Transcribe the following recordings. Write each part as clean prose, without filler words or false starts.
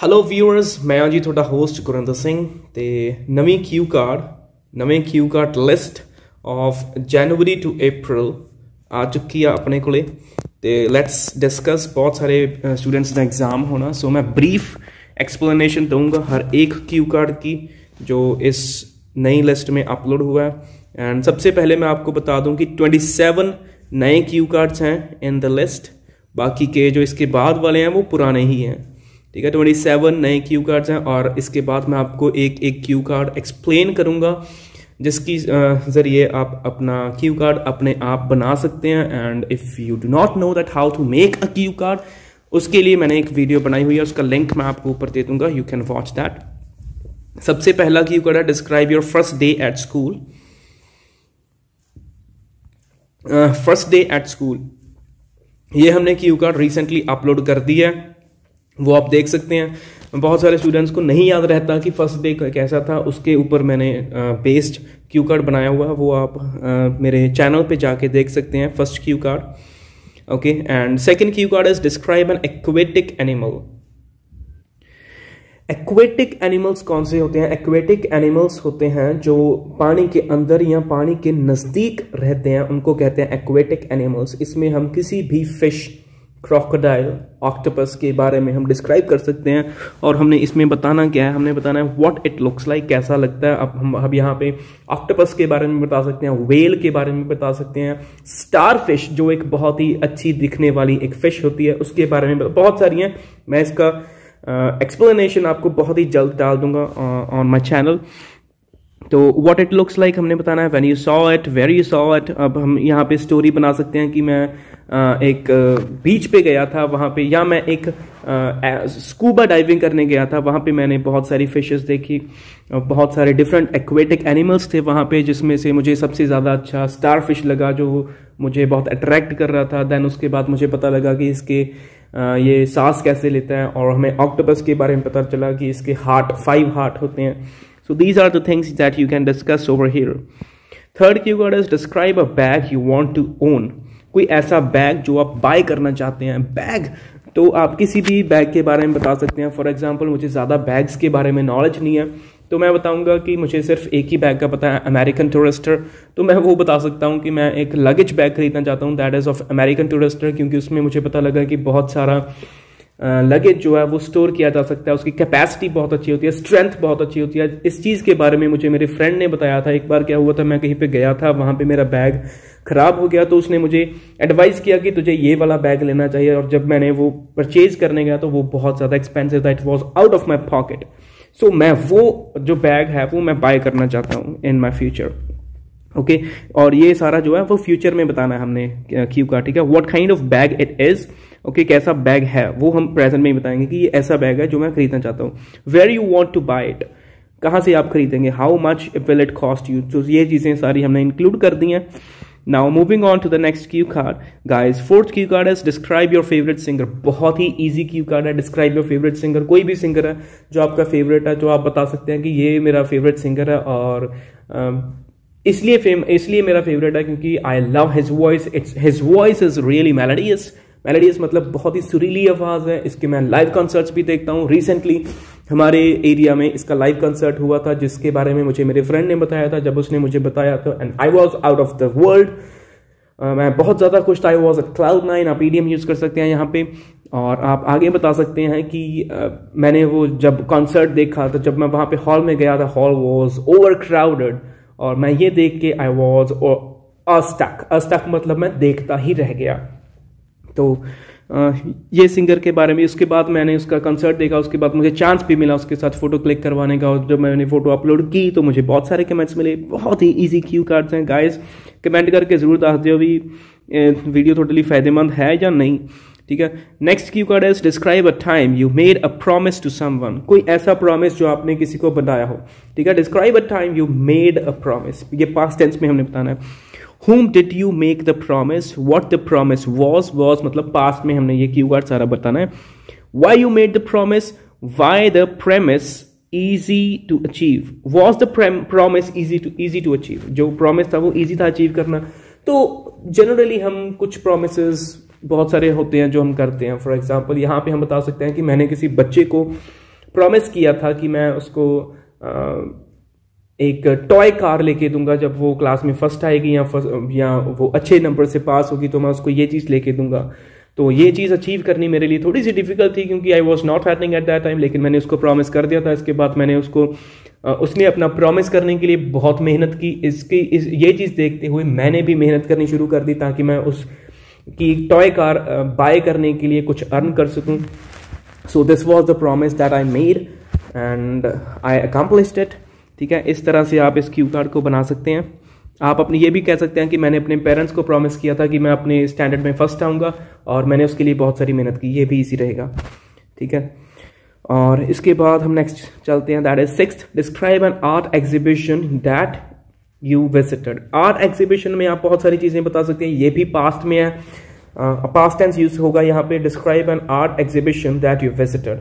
Hello viewers, मैं हाँ जी ਤੁਹਾਡਾ ਹੋਸਟ ਗੁਰਿੰਦਰ ਸਿੰਘ ਤੇ ਨਵੀਂ cue card list of January to April ਆ ਚੁੱਕੀ ਆ ਆਪਣੇ ਕੋਲੇ ਤੇ ਲੈਟਸ डिस्कस। बहुत सारे स्टूडेंट्स का एग्ज़ाम होना, सो मैं ब्रीफ एक्सप्लेनेशन दूंगा हर एक क्यू कार्ड की जो इस नई लिस्ट में अपलोड हुआ है। एंड सबसे पहले मैं आपको बता दूं कि 27 नए क्यू कार्ड्स हैं इन द लिस्ट, बाकी के जो इसके बाद वाले हैं वो पुराने ही हैं। ठीक है, 27 नए क्यू कार्ड्स हैं और इसके बाद मैं आपको एक एक क्यू कार्ड एक्सप्लेन करूंगा जिसकी ज़रिए आप अपना क्यू कार्ड अपने आप बना सकते हैं। And if you do not know that how to make a cue card, उसके लिए मैंने एक वीडियो बनाई हुई है, उसका लिंक मैं आपको ऊपर दे दूंगा, यू कैन वॉच दैट। सबसे पहला क्यू कार्ड है describe your first day at school. First day at school, ये हमने क्यू कार्ड रिसेंटली अपलोड कर दिया है, वो आप देख सकते हैं। बहुत सारे स्टूडेंट्स को नहीं याद रहता कि फर्स्ट डे कैसा था, उसके ऊपर मैंने बेस्ड क्यू कार्ड बनाया हुआ है, वो आप मेरे चैनल पे जाके देख सकते हैं first Q card. Okay, and second Q card is describe N aquatic animal. Aquatic animals कौन से होते हैं? एक्वेटिक एनिमल्स होते हैं जो पानी के अंदर या पानी के नज़दीक रहते हैं, उनको कहते हैं एक्वेटिक एनिमल्स। इसमें हम किसी भी फिश, क्रोकोडाइल, ऑक्टोपस के बारे में हम डिस्क्राइब कर सकते हैं और हमने इसमें बताना क्या है, हमने बताना है व्हाट इट लुक्स लाइक, कैसा लगता है। अब यहाँ पे ऑक्टोपस के बारे में बता सकते हैं, व्हेल के बारे में बता सकते हैं, स्टार फिश जो एक बहुत ही अच्छी दिखने वाली एक फिश होती है, उसके बारे में बहुत सारी हैं। मैं इसका एक्सप्लेनेशन आपको बहुत ही जल्द डाल दूंगा ऑन माई चैनल। तो व्हाट इट लुक्स लाइक हमने बताना है, when you saw it, where you saw it. अब हम यहाँ पे स्टोरी बना सकते हैं कि मैं एक बीच पे गया था वहाँ पे, या मैं एक स्कूबा डाइविंग करने गया था, वहाँ पे मैंने बहुत सारी फिशेस देखी, बहुत सारे डिफरेंट एक्वेटिक एनिमल्स थे वहाँ पे, जिसमें से मुझे सबसे ज़्यादा अच्छा स्टार फिश लगा जो मुझे बहुत अट्रैक्ट कर रहा था। देन उसके बाद मुझे पता लगा कि इसके ये सांस कैसे लेता है, और हमें ऑक्टोपस के बारे में पता चला कि इसके 5 हार्ट होते हैं। So these are the things that you can discuss over here. Third keyword is describe a bag you want to own. कोई ऐसा बैग जो आप बाय करना चाहते हैं। बैग तो आप किसी भी बैग के बारे में बता सकते हैं। फॉर एग्जांपल मुझे ज़्यादा बैग्स के बारे में नॉलेज नहीं है, तो मैं बताऊंगा कि मुझे सिर्फ एक ही बैग का पता है, अमेरिकन टूरिस्टर। तो मैं वो बता सकता हूँ कि मैं एक लगेज बैग खरीदना चाहता हूँ, that is of American Tourister, क्योंकि उसमें मुझे पता लगा कि बहुत सारा लगेज जो है वो स्टोर किया जा सकता है, उसकी कैपेसिटी बहुत अच्छी होती है, स्ट्रेंथ बहुत अच्छी होती है। इस चीज़ के बारे में मुझे मेरे फ्रेंड ने बताया था। एक बार क्या हुआ था, मैं कहीं पे गया था, वहाँ पे मेरा बैग खराब हो गया, तो उसने मुझे एडवाइस किया कि तुझे ये वाला बैग लेना चाहिए। और जब मैंने वो परचेज करने गया तो वो बहुत ज़्यादा एक्सपेंसिव था, it was out of my pocket. So मैं वो जो बैग है वो मैं बाय करना चाहता हूँ इन माई फ्यूचर। ओके, और ये सारा जो है वो फ्यूचर में बताना है हमने क्यू का। ठीक है, what kind of bag it is. Okay, कैसा बैग है वो हम प्रेजेंट में ही बताएंगे कि ये ऐसा बैग है जो मैं खरीदना चाहता हूँ। Where you want to buy it, कहाँ से आप खरीदेंगे, how much will it cost you. तो ये चीजें सारी हमने इंक्लूड कर दी हैं। Now moving on to the next cue card guys. Fourth cue card is describe your favourite singer. बहुत ही इजी क्यू कार्ड है, डिस्क्राइब योर फेवरेट सिंगर। कोई भी सिंगर है जो आपका फेवरेट है, जो आप बता सकते हैं कि ये मेरा फेवरेट सिंगर है, और इसलिए मेरा फेवरेट है क्योंकि I love his voice. His voice is really melodious. Melodious मतलब बहुत ही सुरीली आवाज है। इसके मैं लाइव कॉन्सर्ट्स भी देखता हूँ। रिसेंटली हमारे एरिया में इसका लाइव कॉन्सर्ट हुआ था, जिसके बारे में मुझे मेरे फ्रेंड ने बताया था। जब उसने मुझे बताया तो and I was out of the world. मैं बहुत ज्यादा खुश था, आई वॉज एट Cloud9। आप ईडीएम यूज कर सकते हैं यहाँ पे, और आप आगे बता सकते हैं कि मैंने वो जब कॉन्सर्ट देखा, तो जब मैं वहां पे हॉल में गया था, हॉल वॉज ओवर क्राउडेड, और मैं ये देख के आई वॉज अस्टक मतलब मैं देखता ही रह गया। तो ये सिंगर के बारे में। उसके बाद मैंने उसका कंसर्ट देखा, उसके बाद मुझे चांस भी मिला उसके साथ फोटो क्लिक करवाने का, और जब मैंने फोटो अपलोड की तो मुझे बहुत सारे कमेंट्स मिले। बहुत ही इजी क्यू कार्ड्स हैं गाइस, कमेंट करके जरूर दस दियो भी वीडियो टोटली फायदेमंद है या नहीं। ठीक है, next cue card is describe a time you made a promise to someone. कोई ऐसा प्रॉमिस जो आपने किसी को बताया हो। ठीक है, describe a time you made a promise, ये पास्ट टेंस में हमने बताना है। Whom did you make the promise? What the promise was मतलब पास्ट में हमने ये कीवर्ड सारा बताना है। Why you made the promise? Why the premise easy to achieve? Was the promise easy to achieve? जो promise था वो easy था achieve करना। तो generally हम कुछ promises बहुत सारे होते हैं जो हम करते हैं। फॉर एग्जाम्पल यहाँ पे हम बता सकते हैं कि मैंने किसी बच्चे को प्रॉमिस किया था कि मैं उसको एक टॉय कार लेके दूंगा जब वो क्लास में फर्स्ट आएगी या वो अच्छे नंबर से पास होगी, तो मैं उसको ये चीज़ लेके दूंगा। तो ये चीज़ अचीव करनी मेरे लिए थोड़ी सी डिफिकल्ट थी क्योंकि I was not happening at that time, लेकिन मैंने उसको प्रॉमिस कर दिया था। इसके बाद मैंने उसने अपना प्रॉमिस करने के लिए बहुत मेहनत की। ये चीज़ देखते हुए मैंने भी मेहनत करनी शुरू कर दी ताकि मैं उसकी टॉय कार बाय करने के लिए कुछ अर्न कर सकूं। So this was the promise that I made and I accomplished it. ठीक है, इस तरह से आप इस क्यू कार्ड को बना सकते हैं। आप अपने ये भी कह सकते हैं कि मैंने अपने पेरेंट्स को प्रॉमिस किया था कि मैं अपने स्टैंडर्ड में फर्स्ट आऊँगा और मैंने उसके लिए बहुत सारी मेहनत की। ये भी इजी रहेगा। ठीक है, और इसके बाद हम नेक्स्ट चलते हैं, that is 6th, describe an art exhibition that you visited. Art exhibition में आप बहुत सारी चीज़ें बता सकते हैं। ये भी पास्ट में है, पास्ट टेंस यूज होगा यहाँ पे। Describe an art exhibition that you visited.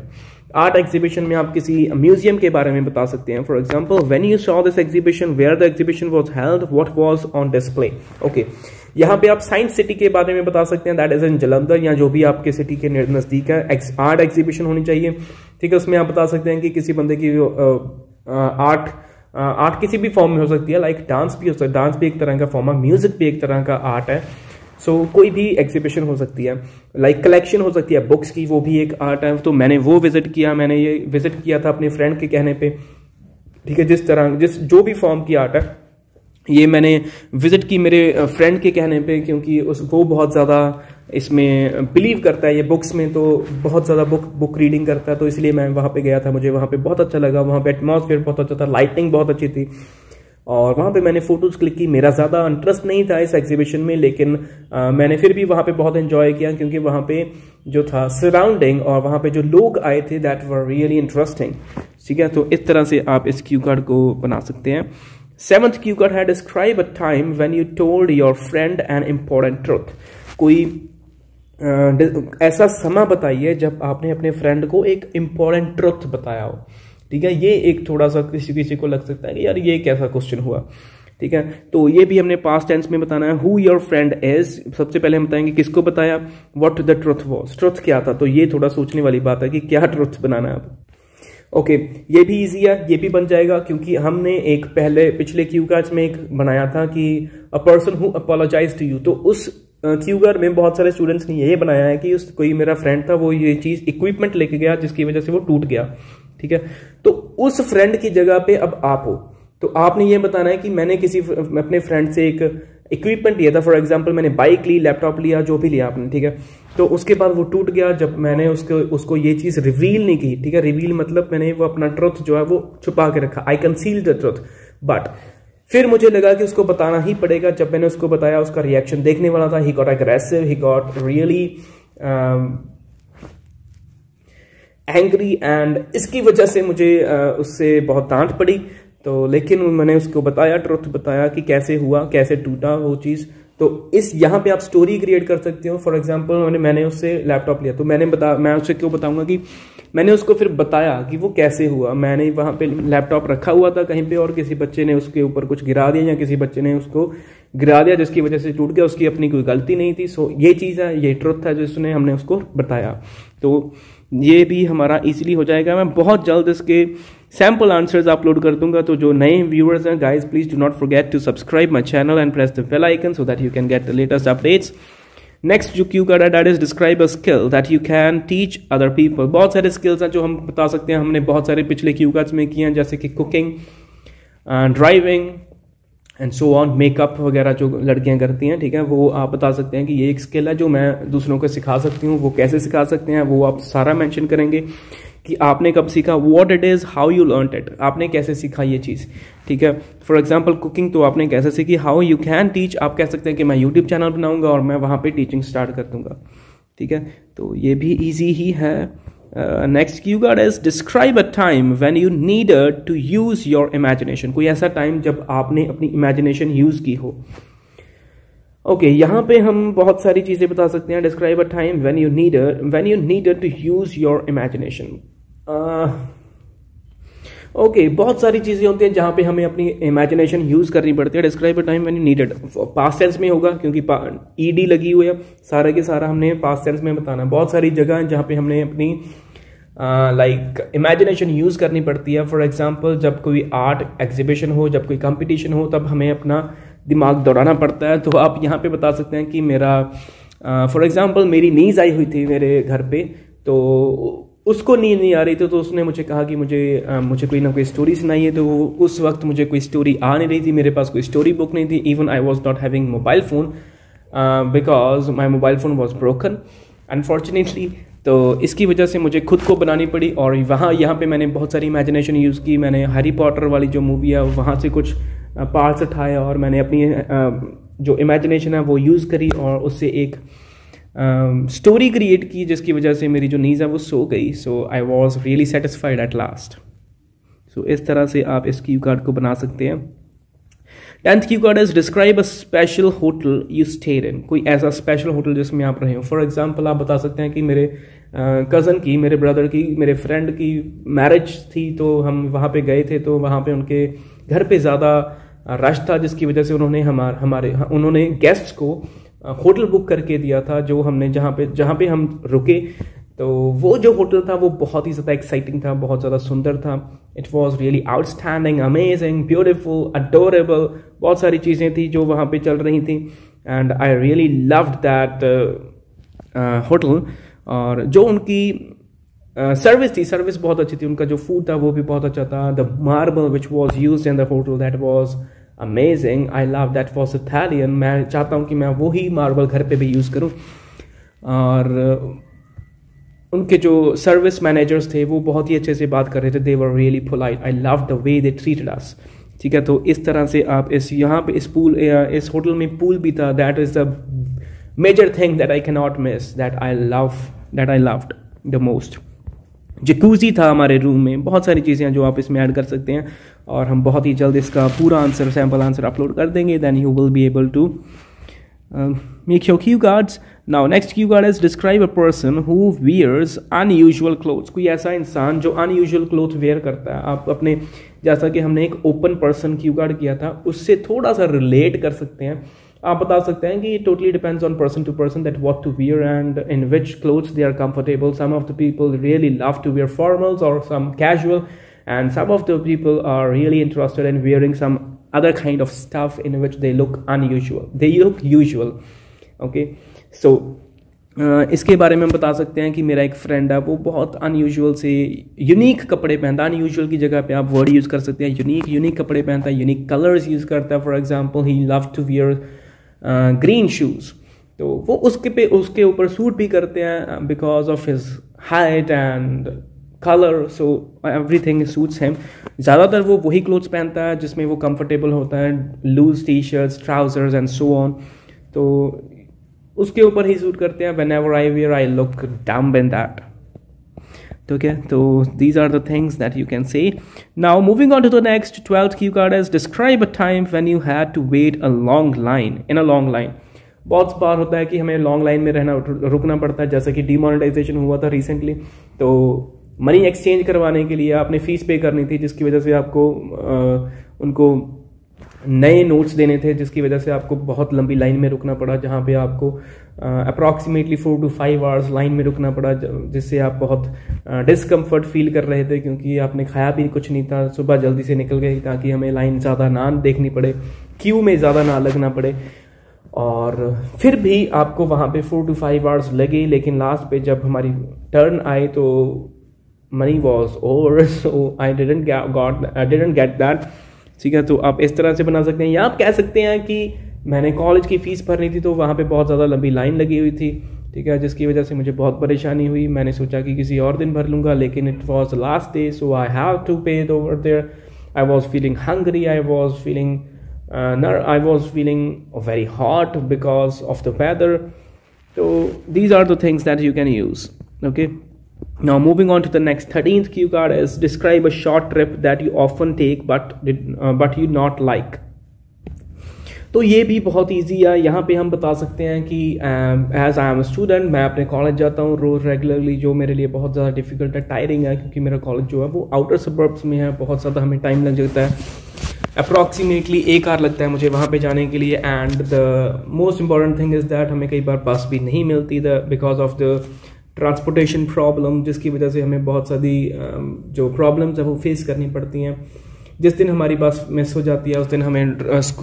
Art exhibition में आप किसी म्यूजियम के बारे में बता सकते हैं। For example, when you saw this exhibition, where the exhibition was held, what was on display. Okay, यहाँ पे आप साइंस सिटी के बारे में बता सकते हैं, दैट इज इन जलंधर या जो भी आपके सिटी के नजदीक है। आर्ट एग्जीबिशन होनी चाहिए। ठीक है, उसमें आप बता सकते हैं कि किसी बंदे की आर्ट किसी भी फॉर्म में हो सकती है, लाइक डांस भी हो सकता है। डांस भी एक तरह का फॉर्म है, म्यूजिक भी एक तरह का आर्ट है। सो कोई भी एग्जीबिशन हो सकती है, लाइक कलेक्शन हो सकती है बुक्स की, वो भी एक आर्ट है। तो मैंने वो विजिट किया, मैंने ये विजिट किया था अपने फ्रेंड के कहने पे। ठीक है, जो भी फॉर्म की आर्ट है ये मैंने विजिट की मेरे फ्रेंड के कहने पे, क्योंकि वो बहुत ज़्यादा इसमें बिलीव करता है ये बुक्स में, तो बहुत ज़्यादा बुक रीडिंग करता है, तो इसलिए मैं वहाँ पे गया था। मुझे वहाँ पे बहुत अच्छा लगा, वहाँ पे एटमॉस्फेयर बहुत अच्छा था, लाइटिंग बहुत अच्छी थी और वहाँ पे मैंने फोटोज क्लिक की। मेरा ज़्यादा इंटरेस्ट नहीं था इस एग्जीबिशन में, लेकिन मैंने फिर भी वहाँ पे बहुत एंजॉय किया क्योंकि वहाँ पे जो था सराउंडिंग और वहाँ पे जो लोग आए थे दैट वर रियली इंटरेस्टिंग। ठीक है, तो इस तरह से आप इस क्यू कार्ड को बना सकते हैं। 7th क्यू कार्ड है, describe a time when you told your friend an important truth. कोई ऐसा समय बताइए जब आपने अपने फ्रेंड को एक इम्पोर्टेंट ट्रुथ बताया हो। ठीक है, ये एक थोड़ा सा किसी को लग सकता है कि यार ये कैसा क्वेश्चन हुआ। ठीक है, तो ये भी हमने पास्ट टेंस में बताना है। हु योर फ्रेंड इज, सबसे पहले हम बताएंगे किसको बताया, what the truth was, truth क्या था। तो ये थोड़ा सोचने वाली बात है कि क्या ट्रुथ बनाना है अब। ओके, ये भी इजी है, ये भी बन जाएगा क्योंकि हमने एक पिछले क्यू कार्ड्स में एक बनाया था कि a person who apologise to you. तो उस क्यू कार्ड में बहुत सारे स्टूडेंट्स ने ये बनाया है कि कोई मेरा फ्रेंड था, वो ये चीज इक्विपमेंट लेके गया जिसकी वजह से वो टूट गया। ठीक है, तो उस फ्रेंड की जगह पे अब आप हो, तो आपने ये बताना है कि मैंने अपने फ्रेंड से एक इक्विपमेंट लिया था। फॉर एग्जांपल, मैंने बाइक ली, लैपटॉप लिया, जो भी लिया आपने। ठीक है, तो उसके बाद वो टूट गया जब मैंने उसको ये चीज रिवील नहीं की। ठीक है, रिवील मतलब मैंने वो अपना ट्रुथ जो है वो छुपा के रखा, आई कंसील्ड द ट्रुथ। बट फिर मुझे लगा कि उसको बताना ही पड़ेगा। जब मैंने उसको बताया, उसका रिएक्शन देखने वाला था। He got aggressive, he got really angry and इसकी वजह से मुझे उससे बहुत डांट पड़ी। तो लेकिन मैंने उसको बताया, ट्रुथ बताया कि कैसे हुआ, कैसे टूटा वो चीज़। तो यहाँ पे आप स्टोरी क्रिएट कर सकते हो। फॉर एग्जांपल, मैंने उससे लैपटॉप लिया, तो मैं उससे क्यों बताऊंगा कि मैंने उसको फिर बताया कि वो कैसे हुआ। मैंने वहाँ पे लैपटॉप रखा हुआ था कहीं पे और किसी बच्चे ने उसके ऊपर कुछ गिरा दिया या किसी बच्चे ने उसको गिरा दिया जिसकी वजह से टूट गया, उसकी अपनी कोई गलती नहीं थी। सो ये चीज़ है, ये ट्रुथ है जिसने हमने उसको बताया। तो ये भी हमारा इजीली हो जाएगा। मैं बहुत जल्द इसके सैम्पल आंसर्स अपलोड कर दूंगा। तो जो नए व्यूअर्स हैं, guys please do not forget to subscribe my channel and press the bell icon so that you can get the latest updates. Next जो क्यू कार्ड है, that is describe a skill that you can teach other people. बहुत सारे skills हैं जो हम बता सकते हैं, हमने बहुत सारे पिछले क्यू कार्ड्स में किए हैं, जैसे कि cooking, driving and so on, makeup वगैरह जो लड़कियां करती हैं। ठीक है, वो आप बता सकते हैं कि ये एक स्किल है जो मैं दूसरों को सिखा सकती हूँ। वो कैसे सिखा सकते हैं वो आप सारा मेंशन करेंगे कि आपने कब सीखा, what it is, how you learn it, आपने कैसे सीखा ये चीज़। ठीक है, फॉर एग्जांपल कुकिंग, तो आपने कैसे सीखी। हाउ यू कैन टीच, आप कह सकते हैं कि मैं यूट्यूब चैनल बनाऊंगा और मैं वहाँ पे टीचिंग स्टार्ट कर दूंगा। ठीक है, तो ये भी ईजी ही है। Next cue card is describe a time when you needed to use your imagination. कोई ऐसा टाइम जब आपने अपनी इमेजिनेशन यूज की हो। ओके, यहाँ पे हम बहुत सारी चीजें बता सकते हैं। Describe a time when you needed to use your imagination. Okay, बहुत सारी चीजें होती हैं जहां पे हमें अपनी इमेजिनेशन यूज करनी पड़ती है। Describe a time when you needed, past tense में होगा क्योंकि ईडी लगी हुई है, सारा के सारा हमने पास्ट टेंस में बताना है। बहुत सारी जगह हैं जहां पे हमने अपनी लाइक इमेजिनेशन यूज़ करनी पड़ती है। फॉर एग्जांपल जब कोई आर्ट एग्जीबिशन हो, जब कोई कंपटीशन हो, तब हमें अपना दिमाग दौड़ाना पड़ता है। तो आप यहाँ पे बता सकते हैं कि मेरा फॉर एग्जांपल मेरी नीज़ आई हुई थी मेरे घर पे, तो उसको नींद नहीं आ रही थी, तो उसने मुझे कहा कि मुझे कोई ना कोई स्टोरी सुनाइए। तो उस वक्त मुझे कोई स्टोरी आ नहीं रही थी, मेरे पास कोई स्टोरी बुक नहीं थी। Even I was not having mobile phone because my mobile phone was broken unfortunately. तो इसकी वजह से मुझे खुद को बनानी पड़ी। और यहाँ पे मैंने बहुत सारी इमेजिनेशन यूज़ की। मैंने हैरी पॉटर वाली जो मूवी है वहाँ से कुछ पार्ट्स उठाए और मैंने अपनी जो इमेजिनेशन है वो यूज़ करी और उससे एक स्टोरी क्रिएट की, जिसकी वजह से मेरी जो नीज़ है वो सो गई। So I was really satisfied at last. So इस तरह से आप इस क्यू कार्ड को बना सकते हैं। 10th Q card is describe a special hotel you stayed in. कोई ऐसा स्पेशल होटल जिसमें आप रहे हो। फॉर एग्जांपल आप बता सकते हैं कि मेरे कज़न की, मेरे ब्रदर की, मेरे फ्रेंड की मैरिज थी, तो हम वहाँ पे गए थे। तो वहाँ पे उनके घर पे ज़्यादा रश था, जिसकी वजह से उन्होंने गेस्ट्स को होटल बुक करके दिया था, जो हमने जहाँ पे हम रुके। तो वो जो होटल था वो बहुत ही ज़्यादा एक्साइटिंग था, बहुत ज़्यादा सुंदर था। It was really outstanding, amazing, beautiful, adorable. बहुत सारी चीज़ें थी जो वहाँ पे चल रही थी and I really loved that hotel. और जो उनकी सर्विस बहुत अच्छी थी, उनका जो फूड था वो भी बहुत अच्छा था। The marble which was used in the hotel that was amazing, I love that was Italian. मैं चाहता हूँ कि मैं वही मार्बल घर पे भी यूज़ करूँ। और उनके जो सर्विस मैनेजर्स थे वो बहुत ही अच्छे से बात कर रहे थे। They were really polite, I love the way they treated us. ठीक है, तो इस तरह से आप यहाँ पे इस होटल में पूल भी था। That is the major thing that I can not miss, that I loved the most. Jacuzzi था हमारे रूम में। बहुत सारी चीज़ें हैं जो आप इसमें ऐड कर सकते हैं और हम बहुत ही जल्द इसका पूरा सैम्पल आंसर अपलोड कर देंगे। Then you will be able to make your cue cards. Now next cue card is describe a person who wears unusual clothes. कोई ऐसा इंसान जो अनयूजुअल क्लोथ वेयर करता है। आप अपने, जैसा कि हमने एक ओपन पर्सन क्यू कार्ड किया था, उससे थोड़ा सा रिलेट कर सकते हैं। आप बता सकते हैं कि totally depends on person to person that what to wear and in which clothes they are comfortable. Some of the people really love to wear formals और some casual, and some of the people are really interested in wearing some other kind of stuff in which they look unusual, they look usual. Okay, so इसके बारे में हम बता सकते हैं कि मेरा एक फ्रेंड है, वो बहुत अनयूजुअल से यूनिक कपड़े पहनता है। अनयूजुअल की जगह पे आप वर्ड यूज़ कर सकते हैं यूनिक कपड़े पहनता है, यूनिक कलर्स यूज़ करता है। For example he love to wear green shoes, तो वो उसके ऊपर सूट भी करते हैं because of his height and colour. So everything suits him. ज़्यादातर वो वही क्लोथ्स पहनता है जिसमें वो कंफर्टेबल होता है, loose T shirts, trousers and so on. तो उसके ऊपर ही सूट करते हैं। Whenever I wear I look dumb in that. ठीक है, तो these are the things that you can say. Now moving on to the next 12th cue card is describe a time when you had to wait a long line in a long line. बहुत बार होता है कि हमें long line में रुकना पड़ता है, जैसे कि डीमोनेटाइजेशन हुआ था रिसेंटली। तो मनी एक्सचेंज करवाने के लिए आपने फीस पे करनी थी, जिसकी वजह से आपको उनको नए नोट्स देने थे, जिसकी वजह से आपको बहुत लंबी लाइन में रुकना पड़ा, जहाँ पे आपको अप्रॉक्सीमेटली 4 to 5 आवर्स लाइन में रुकना पड़ा, जिससे आप बहुत डिस्कम्फर्ट फील कर रहे थे क्योंकि आपने खाया भी कुछ नहीं था। सुबह जल्दी से निकल गए ताकि हमें लाइन ज़्यादा ना देखनी पड़े, क्यू में ज़्यादा ना लगना पड़े। और फिर भी आपको वहाँ पे 4 to 5 आवर्स लगे, लेकिन लास्ट पे जब हमारी टर्न आई तो money was over, so I didn't get that. ठीक है, तो आप इस तरह से बना सकते हैं, या आप कह सकते हैं कि मैंने कॉलेज की फ़ीस भरनी थी तो वहाँ पे बहुत ज़्यादा लंबी लाइन लगी हुई थी। ठीक है, जिसकी वजह से मुझे बहुत परेशानी हुई। मैंने सोचा कि किसी और दिन भर लूँगा, लेकिन it was last day, so I have to pay it over there. I was feeling hungry, I was feeling very hot because of the weather. तो these are the things that you can use. Okay, now moving on to the next 13th cue card is describe a short trip that you often take but you not like. तो ये भी बहुत easy है। यहाँ पे हम बता सकते हैं कि as I am a student, मैं अपने कॉलेज जाता हूँ रोज़ रेगुलरली, जो मेरे लिए बहुत ज़्यादा डिफिकल्ट है, टायरिंग है, क्योंकि मेरा कॉलेज जो है वो आउटर सबर्ब्स में है। बहुत ज़्यादा हमें टाइम लग जाता है, अप्रॉक्सीमेटली 1 आवर लगता है मुझे वहाँ पे जाने के लिए। And the most important thing is that हमें कई बार बस भी नहीं मिलती because of the transportation problem, जिसकी वजह से हमें बहुत सारी जो प्रॉब्लम्स है वो फेस करनी पड़ती हैं। जिस दिन हमारी बस मिस हो जाती है उस दिन हमें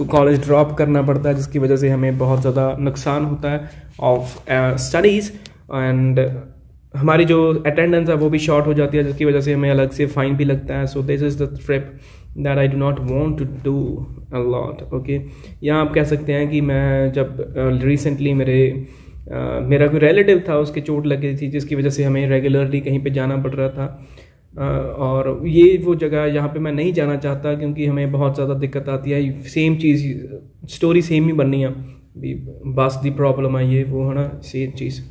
कॉलेज ड्रॉप करना पड़ता है, जिसकी वजह से हमें बहुत ज़्यादा नुकसान होता है ऑफ स्टडीज़, एंड हमारी जो अटेंडेंस है वो भी शॉर्ट हो जाती है, जिसकी वजह से हमें अलग से फ़ाइन भी लगता है। So this is the trip that I do not want to do a lot. Okay, यहाँ आप कह सकते हैं कि मैं जब रिसेंटली मेरा कोई रिलेटिव था, उसके चोट लग गई थी, जिसकी वजह से हमें रेगुलरली कहीं पे जाना पड़ रहा था, और ये वो जगह यहाँ पे मैं नहीं जाना चाहता क्योंकि हमें बहुत ज़्यादा दिक्कत आती है। सेम चीज़, स्टोरी सेम ही बननी है, बस दी प्रॉब्लम है ये वो है ना, same cheese.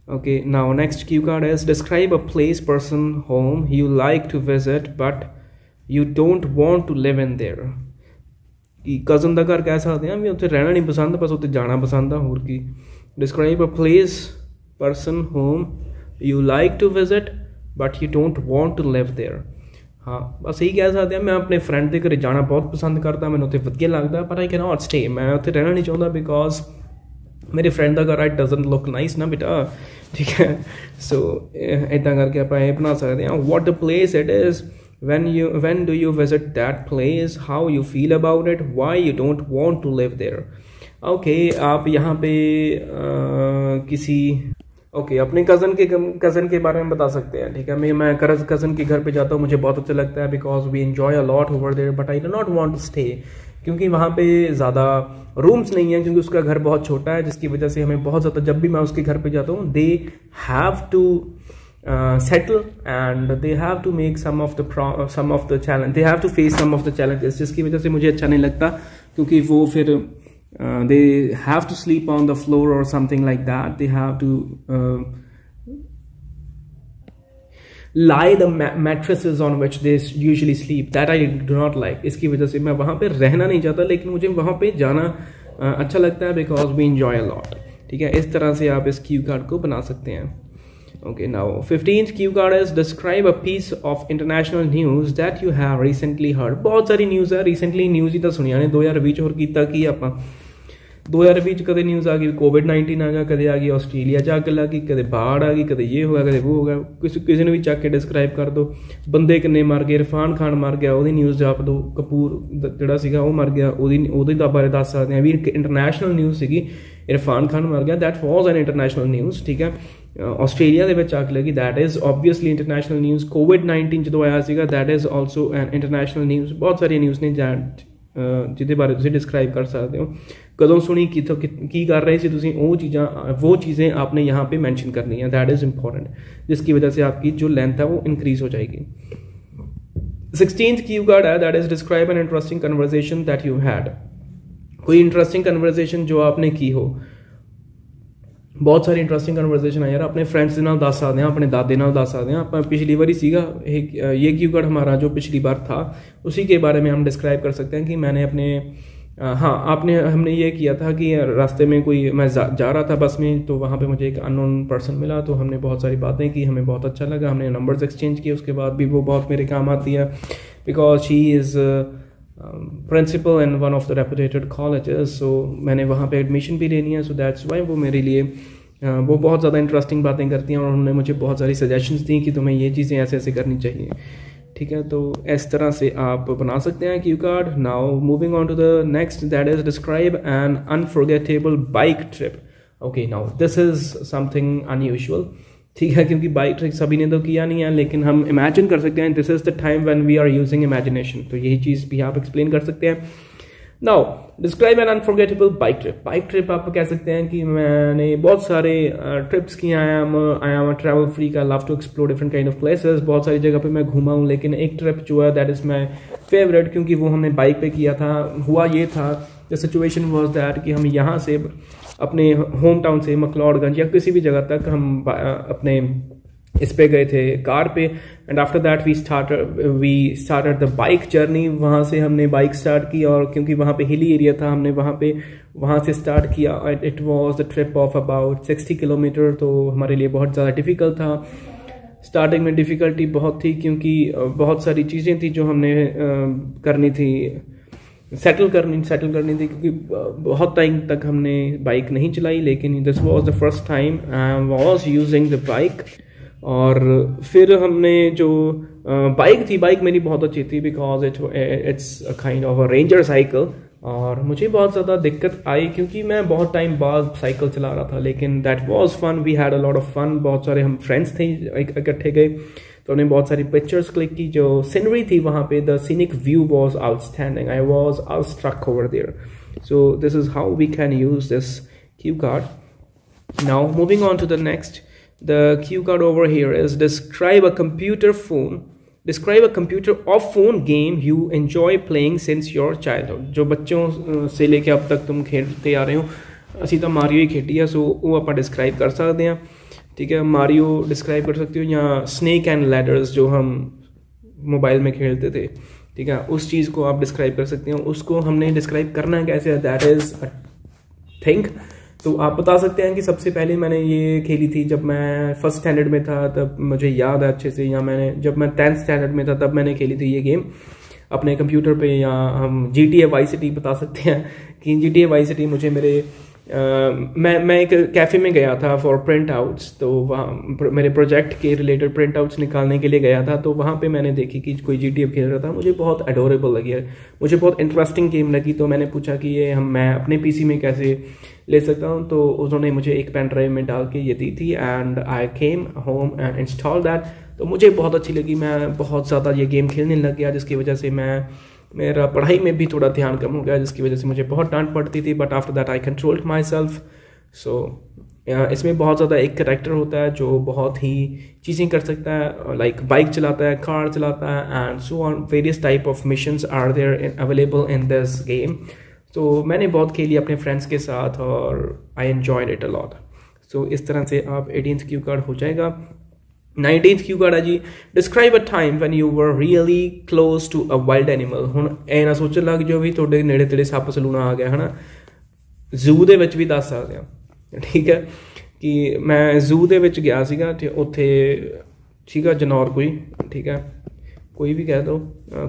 Okay, now next cue card is describe a place, person, home you like to visit but you don't want to live in there। कि कज़न का घर कैसा होता है, मैं उत्थे रहना नहीं पसंद, बस उत्थे जाना पसंद है, होर की। Describe a place, person, home you like to visit but you don't want to live there। हाँ, बस यही कह सकते हैं, मैं अपने फ्रेंड के घर जाना बहुत पसंद करता, मैंने उत्थे वधिया लगता, पर आई कैन नॉट स्टे, मैं उत्थे रहना नहीं चाहता बिकॉज मेरे फ्रेंड का घर आई डजंट लुक नाइस ना बेटा, ठीक है। सो इतना करके आप ये बना सकते हैं, what the place it is, when do you visit that place, how you feel about it, why you don't want to live there। Okay, आप यहाँ पे अपने कज़न के बारे में बता सकते हैं, ठीक है। मैं कज़न के घर पे जाता हूँ, मुझे बहुत अच्छा लगता है because we enjoy a lot over there, but I do not want to stay, क्योंकि वहाँ पे ज़्यादा रूम्स नहीं है, क्योंकि उसका घर बहुत छोटा है, जिसकी वजह से हमें बहुत ज़्यादा, जब भी मैं उसके घर पे जाता हूँ, they have to settle and they have to make some of the challenge, they have to face some of the challenges, जिसकी वजह से मुझे अच्छा नहीं लगता, क्योंकि वो फिर they have to sleep on the floor और something like that, they have to lie the mattresses on which they usually sleep, that I do not like। इसकी वजह से मैं वहाँ पे रहना नहीं चाहता, लेकिन मुझे वहाँ पे जाना अच्छा लगता है because we enjoy a lot, ठीक है। इस तरह से आप इस क्यू कार्ड को बना सकते हैं। Okay, now 15th cue card is describe a piece of international news that you have recently heard. बहुत सारी न्यूज़ है, रिसेंटली न्यूज़ ही तो सुनिया ने 2020 होर कीता की आपां 2020 कदे न्यूज़ आ गई कोविड-19 आ गया, कदे आ गई ऑस्ट्रेलिया च अग लग गई, कदे बाढ़ आ गई, कदे ये हो गया, कदे वो हो गया, किसी ने भी चक के डिस्क्राइब कर दो। बंदे किन्ने मर गए, इरफान खान मर गया, वो न्यूज़ छाप दो, कपूर जिहड़ा सीगा वो मर गया, ਉਹਦੇ बारे दस सकते हैं भी। इंटरनेशनल न्यूज़ सीगी, इरफान खान मर गया, that was an international news, ठीक है। ऑस्ट्रेलिया ਦੇ ਵਿੱਚ ਅੱਗ ਲੱਗੀ, that is obviously international news. कोविड-19 ਜਦੋਂ ਆਇਆ ਸੀਗਾ, that is also an international news. बहुत सारी न्यूज़ ने ਜਿਹਦੇ ਬਾਰੇ ਤੁਸੀਂ डिस्क्राइब कर सकते हो, कदों सुनी, कितों की कर रहे थे तुसीं, वो चीज़ें आपने यहाँ पे मेंशन करनी है, दैट इज़ इंपॉर्टेंट, जिसकी वजह से आपकी जो लेंथ है वो इंक्रीज हो जाएगी। 16th क्यू कार्ड है, that is describe an interesting conversation that you had. कोई इंटरेस्टिंग कन्वर्सेशन जो आपने की हो। बहुत सारी इंटरेस्टिंग कन्वर्सेशन है यार, अपने फ्रेंड्स के नाल दस सकते हैं, अपने दादे नाल दस सकते हैं। आप पिछली बारी सीगा ये क्यू कार्ड हमारा जो पिछली बार था, उसी के बारे में हम डिस्क्राइब कर सकते हैं कि मैंने अपने हमने ये किया था कि रास्ते में मैं जा रहा था बस में, तो वहाँ पे मुझे एक अननोन पर्सन मिला, तो हमने बहुत सारी बातें की, हमें बहुत अच्छा लगा, हमने नंबर्स एक्सचेंज किए। उसके बाद भी वो बहुत मेरे काम आती है because she is principal in one of the reputed colleges, so मैंने वहाँ पे एडमिशन भी लेनी है, सो दैट्स वाई वो मेरे लिए वो बहुत ज़्यादा इंटरेस्टिंग बातें करती हैं, और उन्होंने मुझे बहुत सारी सजेशंस दी कि तुम्हें ये चीज़ें ऐसे ऐसे करनी चाहिए, ठीक है। तो इस तरह से आप बना सकते हैं cue card. Now moving on to the next, that is describe an unforgettable bike trip. Okay, now this is something unusual, ठीक है, क्योंकि बाइक ट्रिप सभी ने तो किया नहीं है, लेकिन हम इमेजिन कर सकते हैं, this is the time when we are using imagination, तो यही चीज़ भी आप एक्सप्लेन कर सकते हैं। Now describe an unforgettable bike trip. Bike trip आप कह सकते हैं कि मैंने बहुत सारे ट्रिप्स किए, I am travel freak, I love to explore different kind of places, बहुत सारी जगह पे मैं घूमा हूँ, लेकिन एक ट्रिप जो है दैट इज़ माई फेवरेट, क्योंकि वो हमने बाइक पे किया था। हुआ ये था, द सिचुएशन वाज दैट कि हम यहाँ से अपने होम टाउन से मकलौडगंज या किसी भी जगह तक हम अपने इस पे गए थे कार पे, and after that we started the bike journey. वहाँ से हमने बाइक स्टार्ट की, और क्योंकि वहाँ पे हिली एरिया था, हमने वहाँ से स्टार्ट किया। It was the trip of about 60 kilometre, तो हमारे लिए बहुत ज़्यादा डिफ़िकल्ट था। स्टार्टिंग में डिफ़िकल्टी बहुत थी, क्योंकि बहुत सारी चीज़ें थी जो हमने करनी थी, सेटल करनी थी, क्योंकि बहुत टाइम तक हमने बाइक नहीं चलाई, लेकिन this was the first time I was using the bike. और फिर हमने जो बाइक थी, बाइक मेरी बहुत अच्छी थी because it's a kind of a ranger cycle. और मुझे बहुत ज़्यादा दिक्कत आई क्योंकि मैं बहुत टाइम बाद साइकिल चला रहा था, लेकिन that was fun, we had a lot of fun. बहुत सारे हम फ्रेंड्स थे, इकट्ठे गए तो हमने बहुत सारी पिक्चर्स क्लिक की। जो सीनरी थी वहाँ पे, the scenic view was outstanding, I was outstruck over there. So this is how we can use this cue card. Now moving on to the next, the cue card over here is describe a computer or phone game you enjoy playing since your childhood। जो बच्चों से लेके अब तक तुम खेलते आ रहे हो, ਅਸੀਂ ਤਾਂ ਮਾਰੀਓ ਹੀ ਖੇਡੀ ਆ, ਸੋ ਉਹ ਆਪਾਂ डिस्क्राइब कर सकते हैं। ठीक है, मारियो डिस्क्राइब कर सकते हो, या स्नेक एंड लैडर्स जो हम मोबाइल में खेलते थे, ठीक है, उस चीज़ को आप डिस्क्राइब कर सकते हो। उसको हमने डिस्क्राइब करना कैसे है, दैट इज़ अ थिंक। तो आप बता सकते हैं कि सबसे पहले मैंने ये खेली थी जब मैं फर्स्ट स्टैंडर्ड में था, तब मुझे याद है अच्छे से, या मैंने जब मैं 10th स्टैंडर्ड में था तब मैंने खेली थी ये गेम अपने कंप्यूटर पे। या हम GTA Vice City बता सकते हैं कि GTA Vice City मुझे मेरे मैं एक कैफ़े में गया था फॉर प्रिंट आउट्स, तो वहाँ मेरे प्रोजेक्ट के रिलेटेड प्रिंट आउट्स निकालने के लिए गया था, तो वहाँ पे मैंने देखी कि कोई GTA खेल रहा था, मुझे बहुत एडोरेबल लगी, मुझे बहुत इंटरेस्टिंग गेम लगी। तो मैंने पूछा कि ये मैं अपने PC में कैसे ले सकता हूँ, तो उन्होंने मुझे एक पेन ड्राइव में डाल के ये दी थी, and I came home and install that. तो मुझे बहुत अच्छी लगी, मैं बहुत ज़्यादा ये गेम खेलने लग गया, जिसकी वजह से मेरा पढ़ाई में भी थोड़ा ध्यान कम हो गया, जिसकी वजह से मुझे बहुत डांट पड़ती थी, but after that I controlled myself. So इसमें बहुत ज़्यादा एक करेक्टर होता है जो बहुत ही चीज़ें कर सकता है, लाइक बाइक चलाता है, कार चलाता है, and so on various type of missions are there available in this game. तो मैंने बहुत खेली अपने फ्रेंड्स के साथ और I enjoyed it a lot. So इस तरह से आप 18th क्यू कार्ड हो जाएगा। 19th क्यू कार्ड है जी, describe a time when you were really close to a wild animal. हुण ऐ ना सोचਣ ਲੱਗ ਜਾਓ ਵੀ ਤੁਹਾਡੇ ਨੇੜੇ ਤੇੜੇ ਸੱਪ ਸਲੂਣਾ ਆ ਗਿਆ, ਹਨਾ। ਜ਼ੂ ਦੇ ਵਿੱਚ ਵੀ ਦੱਸ ਸਕਦੇ ਹਾਂ, ਠੀਕ ਹੈ, ਕਿ ਮੈਂ ਜ਼ੂ ਦੇ ਵਿੱਚ ਗਿਆ ਸੀਗਾ ਤੇ ਉੱਥੇ ਸੀਗਾ ਜਨੌਰ ਕੋਈ, ਠੀਕ ਹੈ, कोई भी कह दो,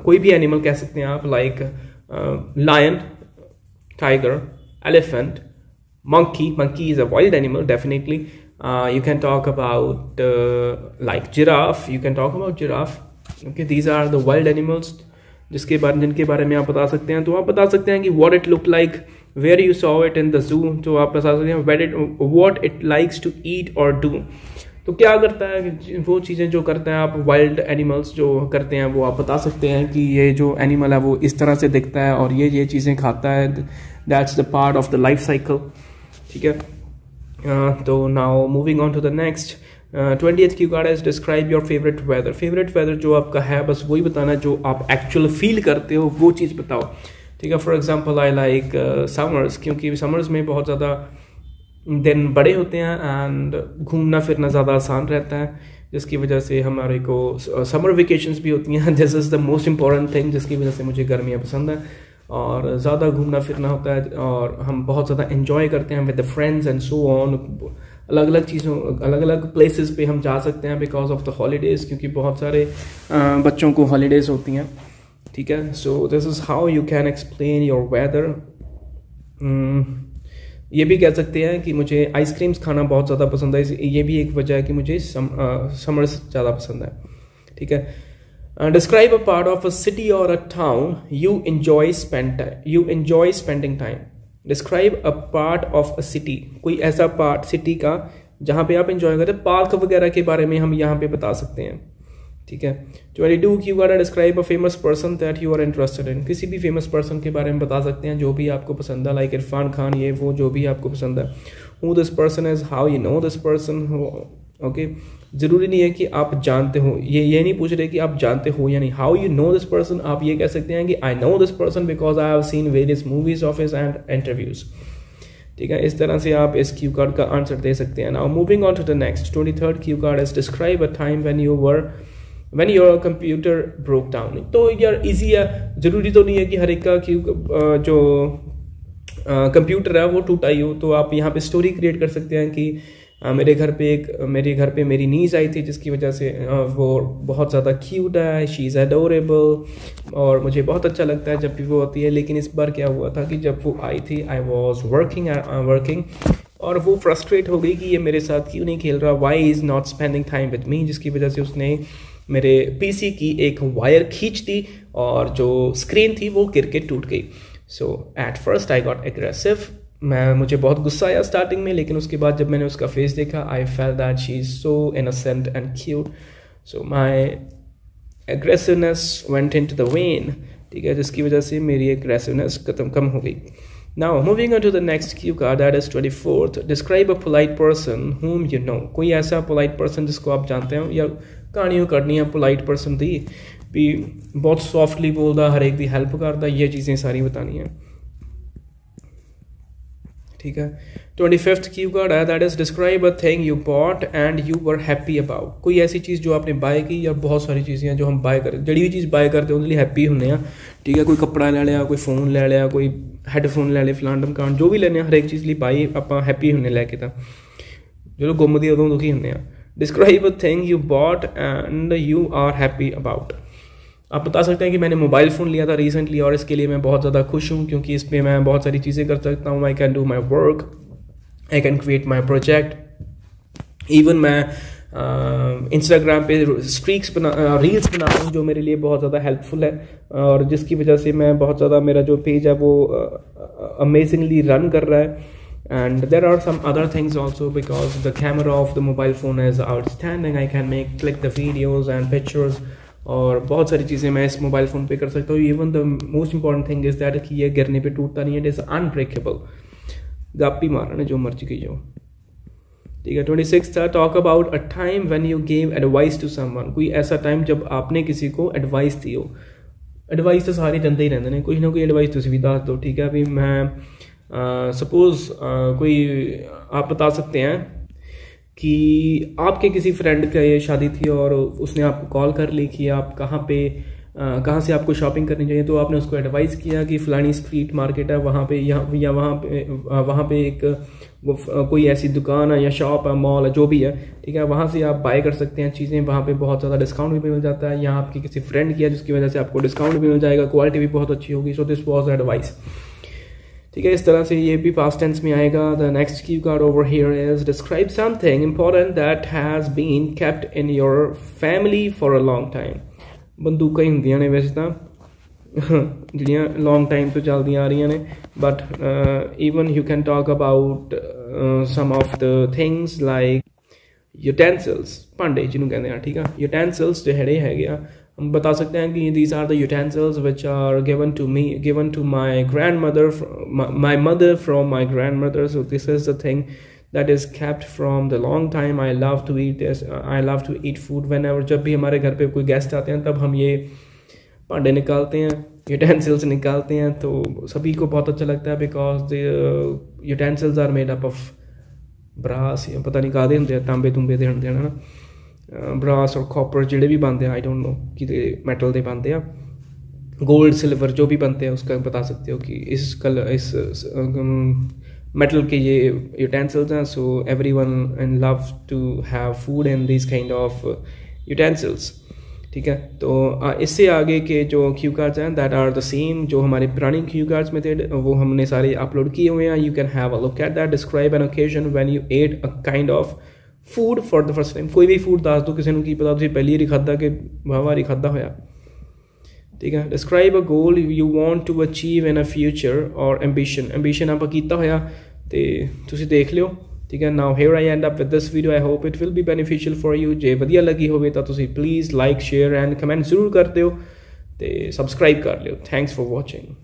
कोई भी एनिमल कह सकते हैं आप, like lion, tiger, elephant, monkey is a wild animal definitely. You can talk about like giraffe, you can talk about giraffe, okay, these are the wild animals जिनके बारे में आप बता सकते हैं। तो आप बता सकते हैं कि what it looked like, where you saw it in the zoo, तो आप बता सकते हैं what it likes to eat or do। तो क्या करता है, वो चीज़ें जो करते हैं आप, वाइल्ड एनिमल्स जो करते हैं वो आप बता सकते हैं कि ये जो एनिमल है वो इस तरह से दिखता है और ये चीज़ें खाता है, that's the part of the life cycle, ठीक है। तो now moving on to the next, 20th cue card is describe your favourite weather. Favourite weather जो आपका है बस वही बताना जो आप एक्चुअल फील करते हो, वो चीज़ बताओ, ठीक है। For example I like summers, क्योंकि समर्स में बहुत ज़्यादा दिन बड़े होते हैं एंड घूमना फिरना ज़्यादा आसान रहता है, जिसकी वजह से हमारे को समर वेकेशंस भी होती हैं। This is the most important thing, जिसकी वजह से मुझे गर्मियाँ पसंद है और ज़्यादा घूमना फिरना होता है और हम बहुत ज़्यादा एंजॉय करते हैं with the friends and so on. अलग अलग चीज़ों, अलग अलग प्लेसेस पे हम जा सकते हैं बिकॉज ऑफ द हॉलीडेज़, क्योंकि बहुत सारे बच्चों को हॉलीडेज़ होती हैं, ठीक है। So this is how you can explain your weather. ये भी कह सकते हैं कि मुझे आइसक्रीम्स खाना बहुत ज़्यादा पसंद है, ये भी एक वजह है कि मुझे समर्स ज़्यादा पसंद है, ठीक है। Describe a part of a city or a town you enjoy spending time. Describe a part of a city, कोई ऐसा पार्ट सिटी का जहाँ पे आप एंजॉय करते हैं, पार्क वगैरह के बारे में हम यहाँ पे बता सकते हैं, ठीक है। 22 cue card, describe a famous person that you are interested in. किसी भी फेमस पर्सन के बारे में बता सकते हैं जो भी आपको पसंद है, लाइक इरफान खान, ये वो जो भी आपको पसंद है। Who this person is, how you know this person, okay. ज़रूरी नहीं है कि आप जानते हो, ये नहीं पूछ रहे कि आप जानते हो या नहीं। How you know this person, आप ये कह सकते हैं कि I know this person because I have seen various movies of his and interviews, ठीक है। इस तरह से आप इस क्यू कार्ड का आंसर दे सकते हैं। Now moving on to the next, 23rd cue card is describe a time when your computer broke down. तो यार इजी है, ज़रूरी तो नहीं है कि हर एक का जो कंप्यूटर है वो टूटा ही हो। तो आप यहाँ पे स्टोरी क्रिएट कर सकते हैं कि मेरे घर पे मेरी नीस आई थी, जिसकी वजह से वो बहुत ज़्यादा क्यूट है, शी इज़ एडोरेबल, और मुझे बहुत अच्छा लगता है जब भी वो होती है। लेकिन इस बार क्या हुआ था कि जब वो आई थी, आई वॉज वर्किंग और वो फ्रस्ट्रेट हो गई कि ये मेरे साथ क्यों नहीं खेल रहा, why is not spending time with me, जिसकी वजह से उसने मेरे पीसी की एक वायर खींच दी और जो स्क्रीन थी वो गिर के टूट गई। So at first I got aggressive, मुझे बहुत गुस्सा आया स्टार्टिंग में, लेकिन उसके बाद जब मैंने उसका फेस देखा, I felt that she is so innocent and cute, so my aggressiveness went into the when, ठीक है, जिसकी वजह से मेरी एग्रेसिवनेस कम हो गई। Now moving on to the next cue card, that is 24th. Describe a polite person whom you know. कोई ऐसा polite person जिसको आप जानते हो, या कहानियों करनी है polite person दी भी, बहुत सॉफ्टली बोलता, हर एक दी हेल्प करता, ये चीज़ें सारी बतानी है, ठीक है। 25th क्यू कार्ड है, that is describe a thing you bought and you were happy about. कोई ऐसी चीज़ जो आपने बाय की, या बहुत सारी चीज़ें हैं जो हम बाय करें, जड़ी भी चीज़ बाय करते हैं उसके लिए हैप्पी होने हैं, ठीक है। कोई कपड़ा ले लिया, कोई फोन ले लिया, कोई हैडफोन ले लिया, फलान ढमकान जो भी लेने, हर एक चीज़ लिए बाई आप हैप्पी होने लैके, तो जो गुमदी उदों दुखी होने। Describe a thing you bought and you are happy about. आप बता सकते हैं कि मैंने मोबाइल फ़ोन लिया था रिसेंटली और इसके लिए मैं बहुत ज़्यादा खुश हूँ, क्योंकि इसमें मैं बहुत सारी चीज़ें कर सकता हूँ। I can do my work, I can create my project, even मैं इंस्टाग्राम पे रील्स बनाता हूँ जो मेरे लिए बहुत ज़्यादा हेल्पफुल है, और जिसकी वजह से मैं बहुत ज़्यादा, मेरा जो पेज है वो अमेजिंगली रन कर रहा है। And there are some other things also, because the camera of the mobile phone is outstanding. I can click the videos and pictures, और बहुत सारी चीज़ें मैं इस मोबाइल फ़ोन पे कर सकता हूँ। Even the most important thing is that कि ये गिरने पे टूटता नहीं है, इट इज़ अनब्रेकेबल। गापी मारना जो मर्जी की हो, ठीक है। 26 था, talk about a time when you gave advice to someone. कोई ऐसा टाइम जब आपने किसी को एडवाइस दी हो। एडवाइस तो सारे जनते ही रहते हैं, कुछ ना कोई एडवाइस तुम भी दस दो, ठीक है। अभी मैं सपोज़ कोई आप बता सकते हैं कि आपके किसी फ्रेंड का ये शादी थी और उसने आपको कॉल कर ली कि आप कहाँ से आपको शॉपिंग करनी चाहिए, तो आपने उसको एडवाइस किया कि फ़लानी स्ट्रीट मार्केट है, वहाँ पे या वहाँ पे एक कोई ऐसी दुकान है या शॉप है, मॉल है, जो भी है, ठीक है। वहाँ से आप बाय कर सकते हैं चीज़ें, वहाँ पे बहुत ज़्यादा डिस्काउंट भी मिल जाता है, या आपकी किसी फ्रेंड किया जिसकी वजह से आपको डिस्काउंट भी मिल जाएगा, क्वालिटी भी बहुत अच्छी होगी। सो दिस वॉज एडवाइस, ठीक है। इस तरह से ये भी पास्ट टेंस में आएगा। The next cue card over here is describe something important that has been kept in your family for a long time. बंदूक ही होंदियां ने वैसे तो ਜਿਹੜੀਆਂ लॉन्ग टाइम तो चलदियां आ रही ने, but even you can talk about some of the things like utensils, भांडे जिन्होंने कहते हैं, ठीक है। यूटेंसिल्स ਜਿਹੜੇ ਹੈਗੇ ਆ, हम बता सकते हैं कि these are the utensils which are given to my grandmother, my mother from my grandmother. So this is the thing that is kept from the long time. I love to eat this. I love to eat food whenever, जब भी हमारे घर पे कोई guest आते हैं तब हम ये भांडे निकालते हैं, यूटेंसिल्स निकालते हैं, तो सभी को बहुत अच्छा लगता है, because the utensils are made up of brass, पता नहीं कादे होंगे, तांबे तुंबे दे होंगे ना, ब्रास और कॉपर ਜਿਹੜੇ भी बनते हैं, आई डोंट नो कि मेटल के बनते हैं, गोल्ड सिल्वर जो भी बनते हैं उसका बता सकते हो कि इस मेटल के ये यूटेंसिल्स हैं। So everyone love to have food in this kind of utensils, ठीक है। तो इससे आगे के जो क्यू कार्ड्स हैं दैट आर द सेम जो हमारे पुराने क्यू कार्ड्स में थे, वो हमने सारे अपलोड किए हुए हैं। You can have a look at that. Describe an occasion when you at a kind of food for the first time. कोई भी फूड दस दो, किसी को की पता तुम पहली बारी खादा कि वारी खादा होया, ठीक है। Describe a goal you want to achieve in a future और एंबिशन आप कीता होया तो तुसी देख लियो, ठीक है। Now here I end up with this video. I hope it will be beneficial for you. जे वधिया लगी होवे तो तुसी please like share and comment जरूर कर दियो, तो सबसक्राइब कर लियो। Thanks for watching.